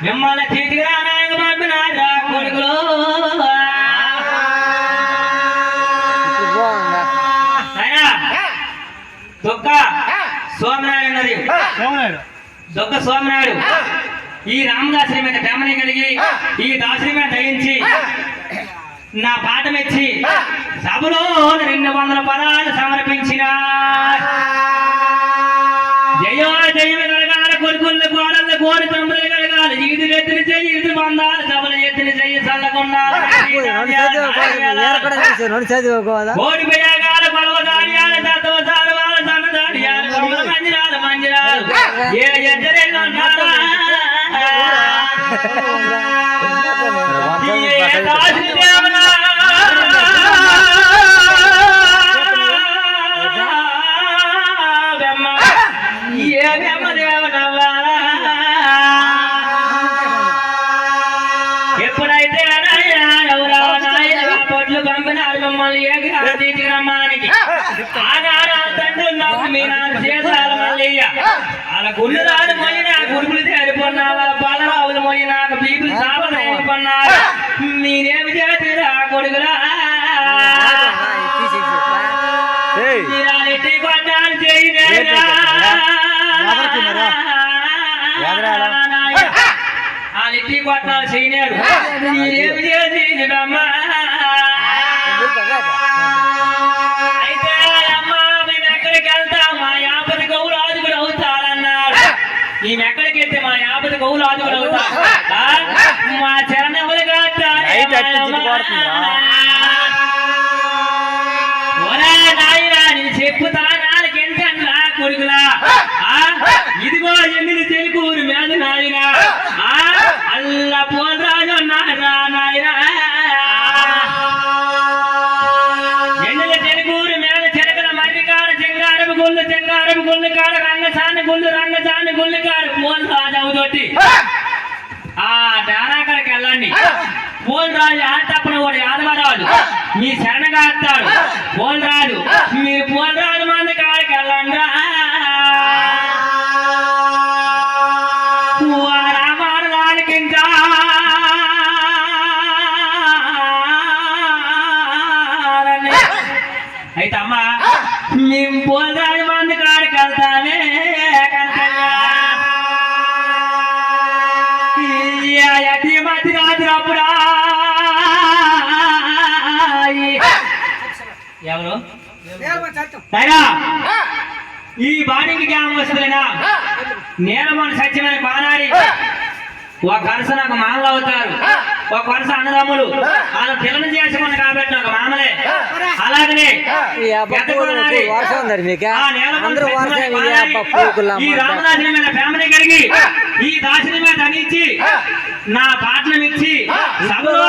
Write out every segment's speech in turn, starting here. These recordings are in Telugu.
మిమ్మల్ని తీసుకురానాయకు పంపినారా కొడుకులు దొక్క సోమనాయుడు ఉన్నది దొక్క సోమనాయుడు ఈ రామదాసుని మీద ప్రేమని కలిగి ఈ దాసుని మీద దయించి నా పాట మెచ్చి సభలో 200 పదాలు సమర్పించిన జయో జయము కలగాల కొడుకులు కోడళ్ళు కోడి తమ్ములు కలగాలి ఈదులు ఎత్తులు చెయ్యి ఈదు బంధాలు సభలు ఎత్తులు చెయ్యి చల్లకున్నారు కోడి ప్రయాగాల కొలవ ధాన్యాలు తత్వసాలు వాళ్ళ సన్న ధాన్యాలు కొమ్మల మంజిరాలు మంజిరాలు ఏ ఎద్దరెళ్ళు ఉన్నారా ఎప్పుడైతే పొట్లు పంపినారు మిమ్మల్ని ఏకరామానికి ఆనాడు తండ్రి నాకు మీ నాన్న చేసాల మల్లయ్య వాళ్ళ గుళ్ళు రాదు మొయ్యి నా గురుకులు తేరిపోన్నా వాళ్ళ బాలరావులు మొయ్యి నాకు బీపులు సాపలు తేరిపోన్నారు మీరేమి చేసిరా కొడుకురా కొట్టాలు చేయలేరా వాళ్ళిట్టి కొట్టాలు చేయలేరు మీరేమి చేసిరమ్మా అయితే అమ్మా మేము ఎక్కడికి వెళ్తాం మా యాపతి గౌరాజుకుడు అవుతారన్నాడు మేము ఎక్కడికి వెళ్తే మా యాపతి గౌరాజుకుడు అవుతాం మా చరణములు నాయనా నేను చెప్పుతా నాలుగెంటన్నా కొడుకులా ఇదిగో ఎన్ని తెలుగురు మీద నాయన అల్లా పోరాజు నాయనా ఎన్నుల తెలుగురు మీద చెరకల మర్రికాడ చెంగారపు గుళ్ళు కాడ రంగసాని గుళ్ళు కాడ పోల్ రాజు అవుతోటి ఆ డారాకడికి వెళ్ళండి పోల్ రాజు ఆటప్పన వాడు యాదవరాజు మీ శరణగా వస్తాడు పోల్ రాజు మీరు పోల్ రాజు మంది కాడికి వెళ్ళండి రామారానికి ఇంకా అయితే అమ్మా మేము పోల్ రాజు మంది కాడికి వెళ్తానే రాత్రప్పుడా ఎవరు ఈ బాడీకి జ్ఞానం వస్తుందినా నేలమని సత్యమైన బాణారి ఒక వరుస నాకు మామలు అవుతారు ఒక వరుస అన్నదమ్ములు వాళ్ళ పిల్లలు చేసుకుని కాబట్టి నాకు మామలే అలాగనే ఈ రామదాసుని మీద ఫ్యామిలీ కలిగి ఈ దాసుని మీద అనిచ్చి నా పాటలు ఇచ్చి సభలో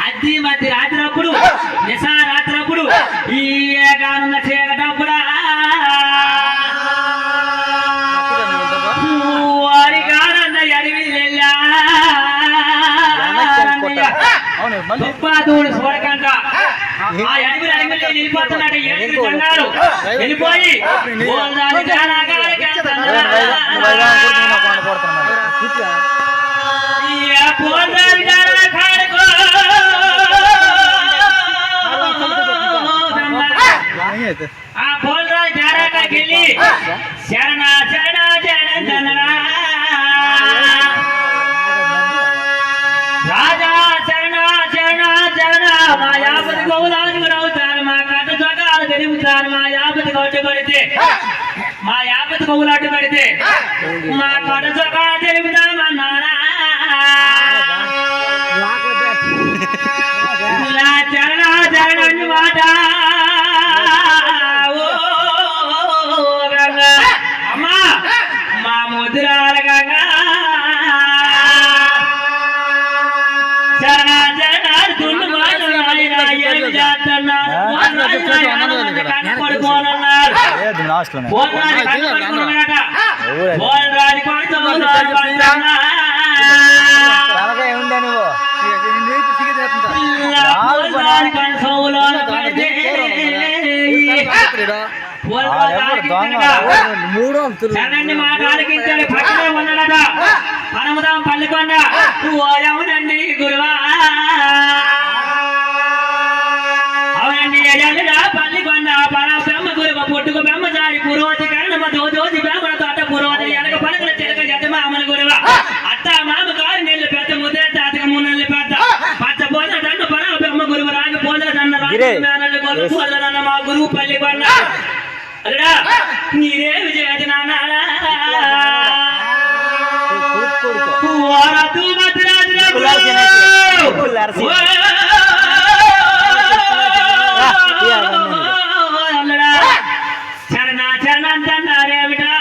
అద్ది మధ్య రాత్రప్పుడు నిశా రాత్రప్పుడు ఈ ఏకానున్న చీకటప్పుడా వారికానన్న అడవి వెళ్ళాడు చూడకంట ఆ అడవిలో వెళ్ళిపోతున్నాడు వెళ్ళిపోయి ఆ పోలరాజు జారాకాకి వెళ్ళి శరణ శరణ జన రాజా శరణ శరణ శరణ మా యాపతి గౌరాజుకుడు అవుతారు మా కట్ట చొక్కాలు తిరుగుతారు మా యాపతి కొట్టు కొడితే మా యాపతి గౌలు అడ్డు పెడితే మా కట్ట చొక్కాలు తిరుగుతామన్నారా చరణ చరణ మాట అమ్మా మా ముద్రాల గంగా శరణ శరణ తుళ్ళు ఏమి చేస్తున్నాడు కన్ను పడుకోనున్నాడు పోలరాజు కన్ను పడుకున్నాడట పోలరాజు మాట ఆలకించాడు పక్కనే ఉన్నాడట పనముదాం పల్లికొండ అవునండి గురువా అవునండి పల్లికొండ పన బ్రహ్మ గురువ పొట్టుకు బ్రహ్మ జారి పురోతి కరణమ దోజోతి బ్రహ్మణ తోట పురోతి ఎనక పలకల చిలక జతమ అమల గురువ అత్త మామ కారు నెల్లు పెద్ద ముద్దే తాతక మూనెల్లు పెద్ద పచ్చ పోజల దండ పన బ్రహ్మ గురువ రాగి పోజల దండ రాజు గొల్లు పోజల దండ మా గురువు పల్లికొండ అలా నీరేమి చేసి నానాడా చరణ చరణ అంటున్నారేమిటా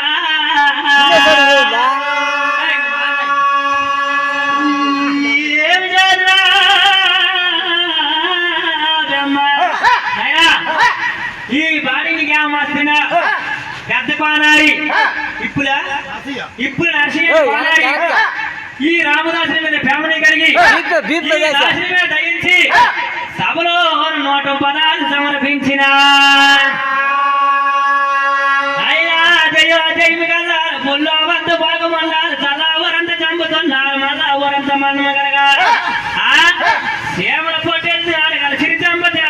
ఏమి చేద్దా ఈ బాడీకి ఏమొస్తున్నా పెద్ద కోనారి ఇప్పుడు నరసింహ కోనారి ఈ రామదాసుని మీద ప్రేమని కలిగి దాసుని మీద దయించి సభలో 100 పదాలు సమర్పించిన అయినా జయ జయమి కల్లా ముల్లో వంత భాగమన్నారు చల్లవరంత చంపుతున్నారు మళ్ళా ఊరంత మన్మ కలగా సేమల పొట్టేసి ఆడగల సిరి చంపతి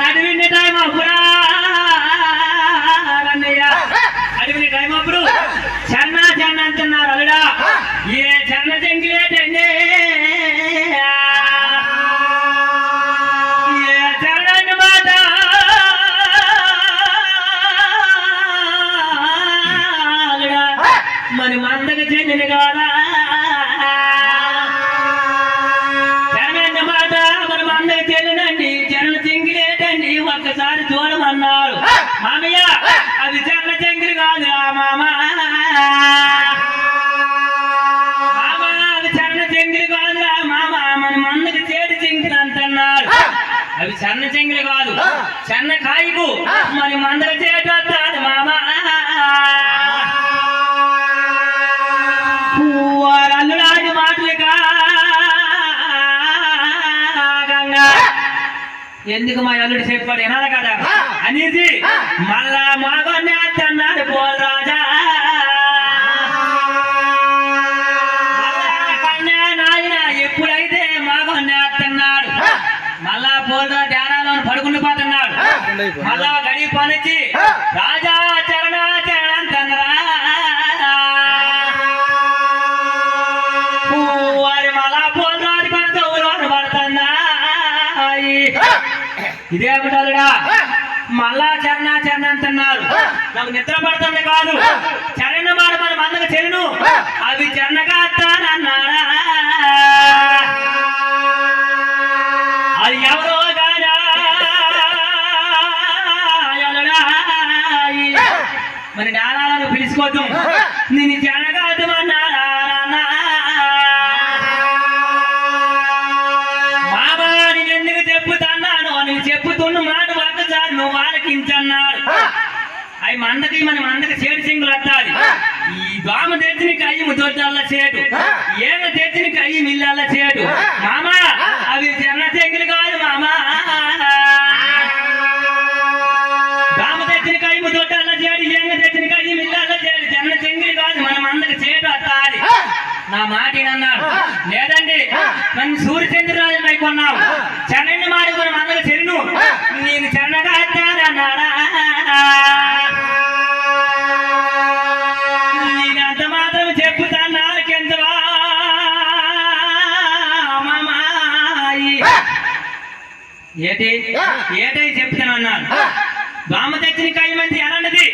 అడవిని టైం అప్పుడా అడవిని టైం అప్పుడు చెన్న చెన్న అంటున్నారు అల్లుడా ఏ చెన్న చెంగిలేటండి ఏ చెన్న మాట అల్లుడా మరి మందకు చెందిన కాదా చెన్న మాట మరి మందకు చెల్లినండి చెన్న చెంగిలేటండి ఒక్కసారి చూడమన్నారు మామయ్య అది చెన్న చెంగిలి కాదు మామ అది చెన్న చెంగిలి కాదు మామ మన మందకి చేతి చెంగిలి అంటున్నారు అవి చెన్న చెంగిలి కాదు చెన్న కాయకు మరి మందకి చేతి వస్తాడు మామ అల్లుడాది మాటలుగా ఎందుకు మా అల్లుడు చెప్పాడు వినాలి కదా అనేసి మళ్ళా మాగొన్నే అన్నాడు పోలరాజా కన్యా నాయన ఎప్పుడైతే మాగొన్నే అన్నాడు మళ్ళా పోలరా ధ్యానాలో పడుకుండిపోతున్నాడు మళ్ళా గడి పనిచి రాజా చరణ చరణ అంటున్నారా వారి మళ్ళా పోలరాజు పడితే ఊరు పడుతున్నా ఇదేమిటాలుడా మళ్ళా చరణ చరణ అంటున్నారు నాకు నిద్ర పడుతుంది కాదు చరణ మాట మన మందకు చెరును అవి చరణగా అన్నారా అది ఎవరో కాదా మరి నారాలను పిలుచుకోద్దు నేను చరణగా అన్నారా మామా నేను ఎందుకు చెప్పుతున్నాను నేను చెప్పుతున్న మాట ఒక్కసారి నువ్వు ఆలకించన్నాడు అవి మందకి మన మందకి చేడు సింగులు వస్తాది ఈ బామ తెచ్చినకి అయ్యి ముద్దొడ్డల్లా చేడు ఏమ తెచ్చినకి అయ్యి మిల్లల్లా చేడు మామా అవి చెన్న చెంగులు కాదు మామా బామ తెచ్చినకి అయ్యి ముద్దొడ్డల్లా చేడు ఏమ తెచ్చినకి అయ్యి మిల్లల్లా చేడు చెన్న చెంగులు కాదు మన మందకి చేడు వస్తాది నా మాట అన్నాడు లేదండి నన్ను సూర్యచంద్రరాజు కొన్నావు చెన్నైని మాట మన మందకి చెరును నేను చెన్నగా అన్నాడా నేనంత మాత్రం చెప్పుతాను నాలుకెంతవా మామాయి ఏటై చెప్తాను అన్నాడు బామ్మ తెచ్చిన కాయ మంది ఎలాంటిది